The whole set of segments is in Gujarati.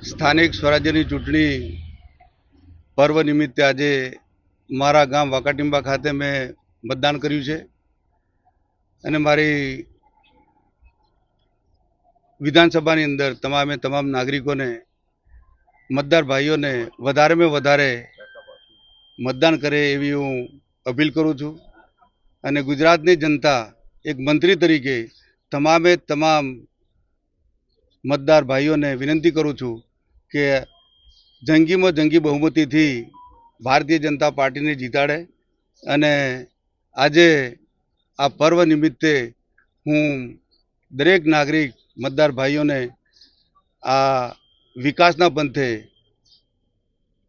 સ્થાનિક સ્વરાજ્યની ચૂંટણી પર્વ નિમિત્તે આજે મારા ગામ વાકાટીંબા ખાતે મેં મતદાન કર્યું છે અને મારી વિધાનસભાની અંદર તમામ નાગરિકોને મતદાર ભાઈઓને વધારેમાં વધારે મતદાન કરે એવી હું અપીલ કરું છું અને ગુજરાતની જનતા એક મંત્રી તરીકે તમામ મતદાર ભાઈઓને વિનંતી કરું છું કે જંગીમાં જંગી બહુમતીથી ભારતીય જનતા પાર્ટીને જીતાડે અને આજે આ પર્વ નિમિત્તે હું દરેક નાગરિક મતદાર ભાઈઓને આ વિકાસના પંથે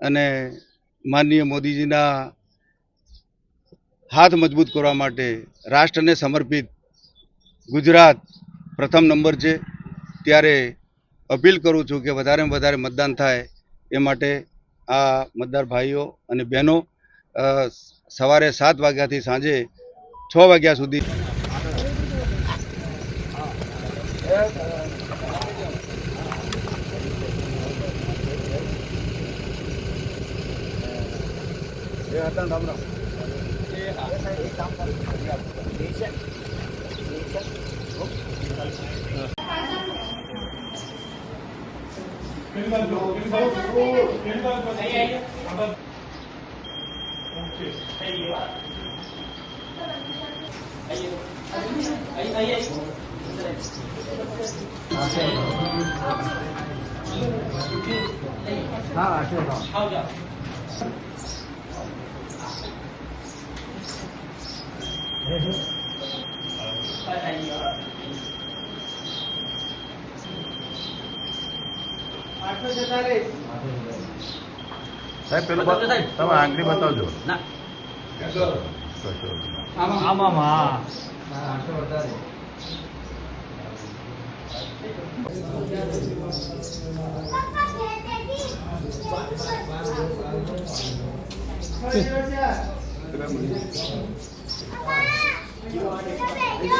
અને માનનીય મોદીજીના હાથ મજબૂત કરવા માટે રાષ્ટ્રને સમર્પિત ગુજરાત પ્રથમ નંબર છે ત્યારે અપીલ કરું છું કે વધારેમાં વધારે મતદાન થાય એ માટે આ મતદાર ભાઈઓ અને બહેનો સવારે 7 વાગ્યાથી સાંજે 6 વાગ્યા સુધી સાહેબ પેલું તમે આંગળી બતાવજો ના